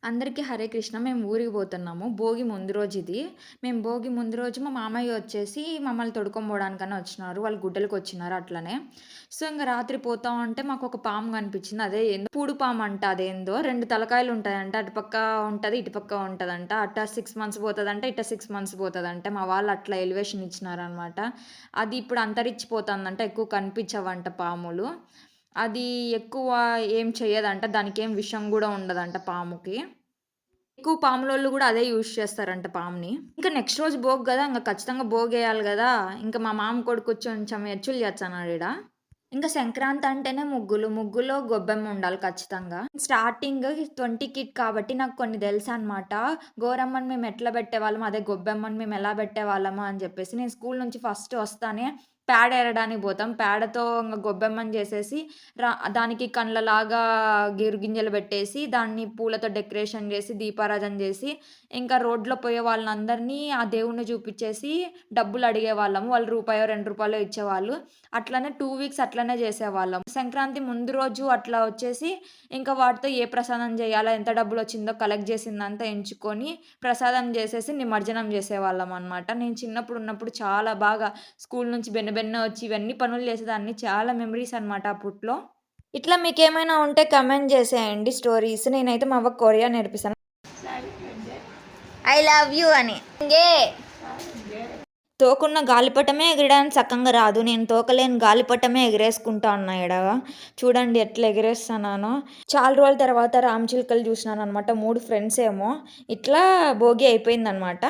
అందరికీ హరే కృష్ణ. మేము ఊరికి పోతున్నాము. భోగి ముందు రోజు ఇది. మేము భోగి ముందు రోజు మా మామయ్య వచ్చేసి మమ్మల్ని తొడుకొని పోవడానికని వచ్చినారు. వాళ్ళు గుడ్డలకొచ్చినారు అట్లనే. సో, ఇంగ రాత్రి పోతా ఉంటే మాకొక పాము కనిపించింది. అదే ఏందో పూడు పామంట అదేందో. 2 తలకాయలు ఉంటాయంట. అటుపక్క ఉంటది, ఇటుపక్క ఉంటదంట. అట్ట 6 మంత్స్ పోతదంట, ఇట్ట 6 మంత్స్ పోతదంట. మా వాళ్ళు అట్లా ఎలివేషన్ ఇచ్చినారనమాట. అది ఇప్పుడు అంతరించిపోతందంట. ఎక్కువ కనిపించవంట పాములు. అది ఎక్కువ ఏం చెయ్యదంట. దానికేం విషం గూడా ఉండదంట పాముకి. ఎక్కువ పాములోళ్ళు గూడా అదే యూజ్ చేస్తారంట పాముని. ఇంకా నెక్స్ట్ రోజు భోగి గదా! ఇంగ ఖచ్చితంగా భోగేయాలి గదా! ఇంక మా మామ కొడుకు కొంచెం ఎచ్చులు చేచ్చన్నాడీడ. ఇంక సంక్రాంతి అంటేనే ముగ్గులు. ముగ్గులో గొబ్బెమ్మ ఉండాలి ఖచ్చితంగా. స్టార్టింగ్ 20 కిడ్ కాబట్టి నాకు కొన్ని తెలుసనమాట. గోరమ్మని మేము ఎట్లా పెట్టేవాళ్ళమో, అదే గొబ్బెమ్మని మేము ఎలా పెట్టేవాళ్ళమో అని జెప్పేసి. నేను స్కూల్ నుంచి ఫస్ట్ వస్తానే పేడ ఏరడానికి పోతాం. పేడతో ఇంగ గొబ్బెమ్మని చేసేసి దానికి కండ్లలాగా గిరిగింజలు పెట్టేసి, దాన్ని పూలతో డెకరేషన్ చేసి, దీపారాజన చేసి, ఇంకా రోడ్లో పోయే వాళ్ళందరినీ ఆ దేవుడిని చూపిచ్చేసి డబ్బులు అడిగేవాళ్ళము. వాళ్ళు రూపాయో, రూ. 2 ఇచ్చేవాళ్ళు. అట్లనే 2 వీక్స్ అట్లనే చేసేవాళ్ళం. సంక్రాంతి ముందు రోజు అట్లా వచ్చేసి, ఇంకా వాటితో ఏ ప్రసాదం చేయాలా, ఎంత డబ్బులొచ్చిందో కలెక్ట్ చేసిందంతా ఎంచుకొని, ప్రసాదం చేసేసి నిమజ్జనం చేసేవాళ్ళమనమాట. నేను చిన్నప్పుడు ఉన్నప్పుడు చాలా బాగా స్కూల్ నుంచి బెన్న వచ్చి ఇవన్నీ పనులు చేసేదాన్ని. చాలా మెమరీస్ అనమాట అప్పట్లో. ఇట్లా మీకేమైనా ఉంటే కామెంట్ చేసేయండి స్టోరీస్. నేనైతే మా అవ్వకి కొరియా నేర్పిస్తాను. ఐ లవ్ యూ అని. తోకున్న గాలిపటమే ఎగరడానికి సక్కంగా రాదు. నేను తోకలేని గాలిపటమే ఎగరేసుకుంటా ఉన్నా ఈడ. చూడండి ఎట్లా ఎగరేస్తున్నానో. చాలా రోజుల తర్వాత రామచిలుకలు చూసినాననమాట. 3 ఫ్రెండ్స్ ఏమో. ఇట్లా భోగి అయిపోయిందనమాట.